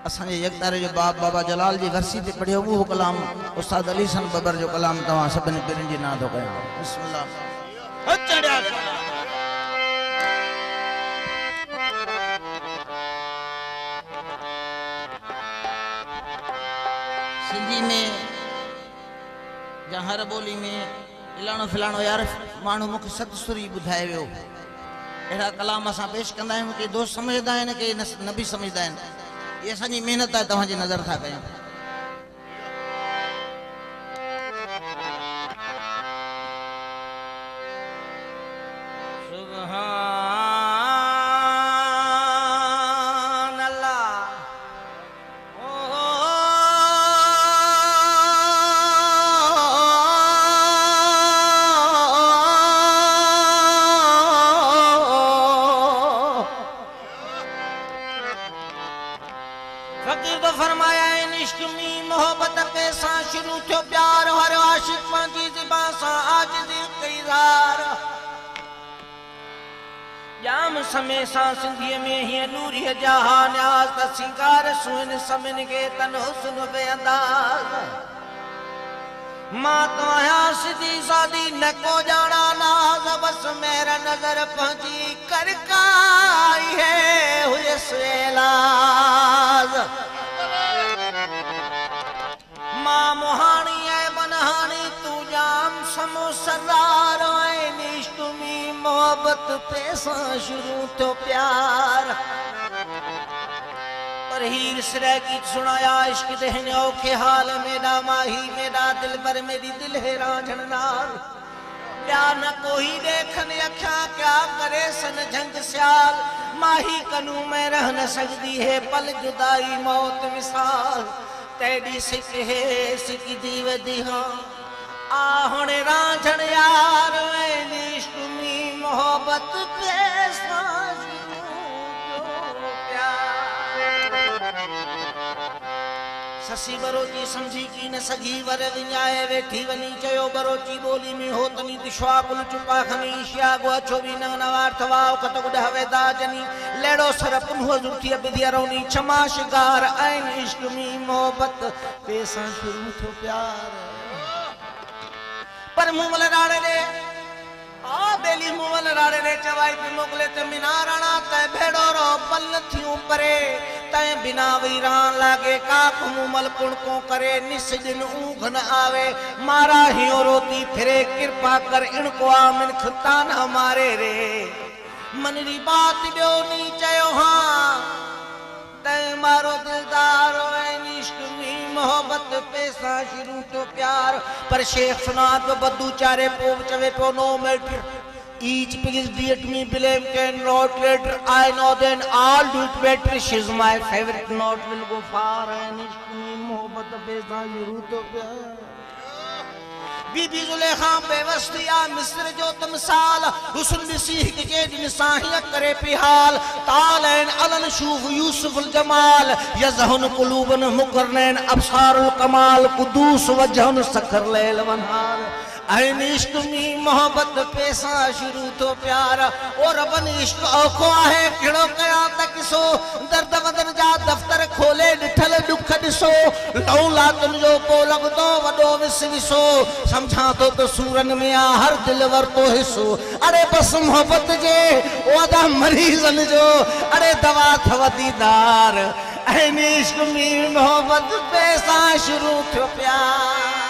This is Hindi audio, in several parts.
असांजे यकतारे जो बाप बाबा जलाल जी वर्सी ते पढ़ियो वो कलाम उस्ताद अली सन बबर जो कलाम तवा सभिनी पिरनि जी नाम थो कयां। बिस्मिल्लाह। सिंधी में या हर बोली में इलाणो फिलाणो यार माण्हू मूंखे सतसुरी ॿुधाए वियो। अहिड़ा कलाम असां पेश कंदा आहियूं कि दोस्त समझदा आहिनि कि न बि समझदा आहिनि। ये असांजी महिनत आहे, तव्हांजी नज़र था कयूं। फकीर तो फरमाया इन इश्क में मोहब्बत पे सा शुरू थो प्यार हर आशिक पंहिंजी ज़बान सां आजिज़ी कईदार जाम समय सां सिंधीअ में हीअं नूरी जहा न्याज़ त सिंगार सुहिन सभिनि खे तन हुस्न बेअंदाज़ मां तव्हां सिधी सादी न को ॼाणा नाज़ बस मेरा नज़र पंहिंजी करकाई है हुए सेलाज़ मां मोहानी है बनहानी तू जाम समो सरदार इश्क में मोहब्बत पैसा शुरू तो प्यार पर हीर सिरा की सुनाया इश्क दहने औखे हाल मेरा माही मेरा दिल पर मेरी दिल है रांझनार क्या न कोई देखने अखा क्या करे सन जंग स्याल माही कनू में रह न सकती है पल जुदाई मौत मिसाल तेरी सिक है सिक दीव दिहा आहुने रांझन यार इश्क में मोहब्बत पैसा ससी बरोची समझी की न सगी वर विञाए वेठी वनी चयो बरोची बोली में हो तनी दिशवा कुल चुपा खनी शिया गो अछो भी न नवार थवाओ कत गुड हवेदा जनी लेड़ो सर पुन्हो जुठी बिधिया रोनी क्षमा शिकार ऐन इश्क में मोहब्बत पैसा शुरू थो प्यार पर मुमल राणे ने आ बेली मुमल राणे ने चवाई पे मोगले ते मिनाराणा ते भेड़ो रो पल थियूं परे तै बिना वीरान लागे काक मुमल पुणको करे निस दिन ऊंघ न आवे मारा हियो रोती फिरे कृपा कर इनको आमिन खुदा न हमारे रे मनरी बात ॿियो नी चयो हाँ तै मारो दिलदार इश्क में मोहब्बत पैसा शुरू तो प्यार पर शेख सुना तो बद्दू चारे पोव चवे पो no matter each please dear to me blame can not later I know then I'll do it better she's my favorite note will go far and इश्क में मोहब्बत पैसा शुरू तो प्यार बीबी जुलेखा बेवस्तिया मिस्र जो तमसाल हुस्न मसीह के जिन साहिया करे पिहाल तालैन अलन शूफ यूसुफ अल जमाल यजहन कुलूबन मुकरनैन अबसारुल कमाल कुदूस वजहन सखर लैल वनहार ऐन इश्क में मोहब्बत पैसा शुरू तो प्यार और रबन इश्क औखो है किड़ो कया तक सो दर्द वदन जा दफ्तर खोले डिठल दुख दिसो लौला तुम जो को लगदो वडो विस विसो समझा तो सूरन में आ हर दिल वर तो हिस्सो अरे बस मोहब्बत जे ओदा मरीजन जो अरे दवा थवदीदार ऐन इश्क में मोहब्बत पैसा शुरू तो प्यार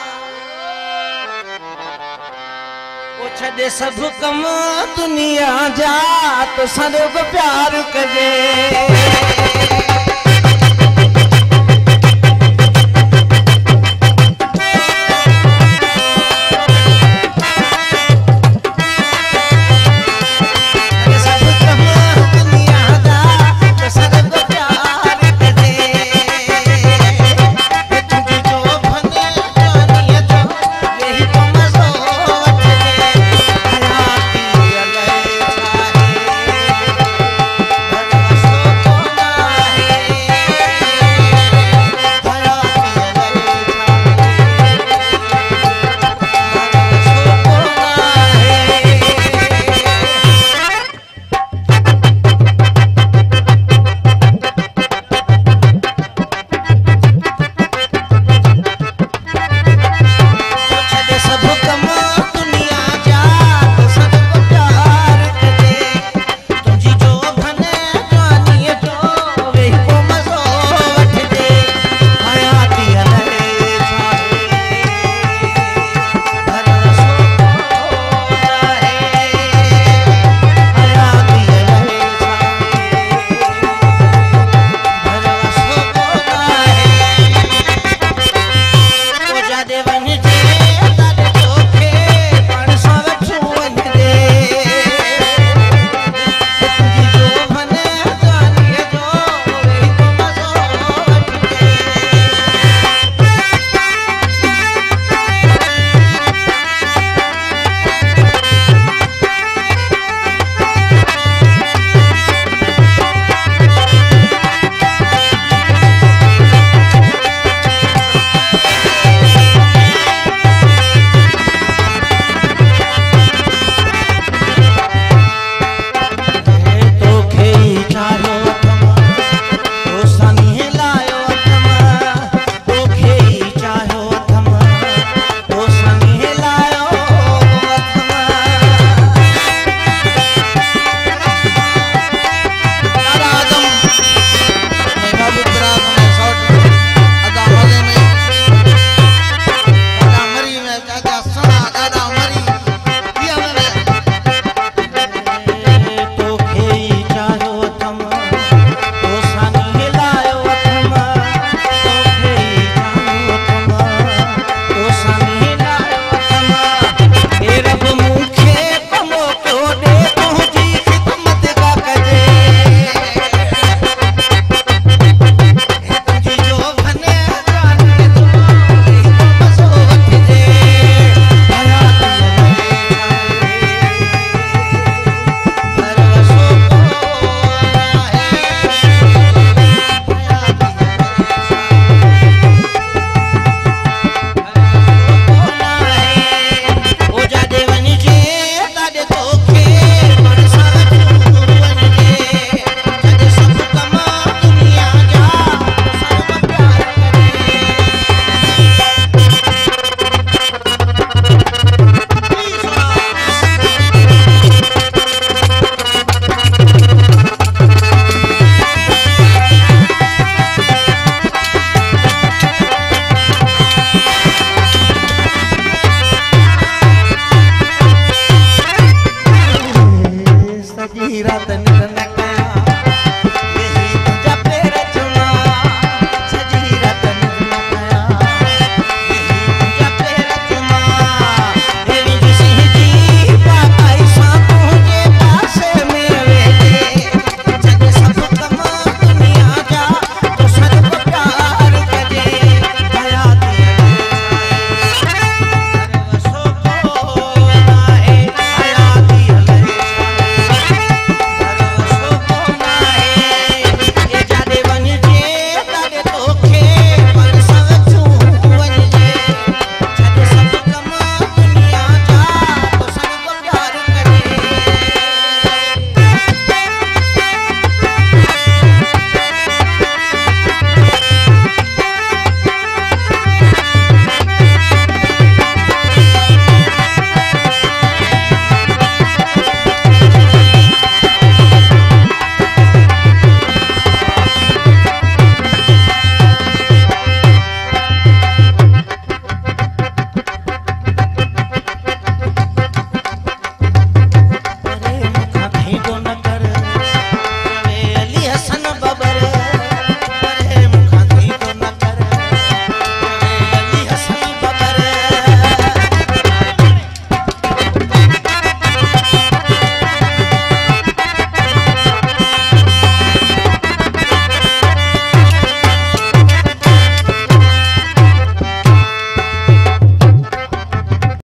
छे सब कम दुनिया जा तो सद प्यार कजे।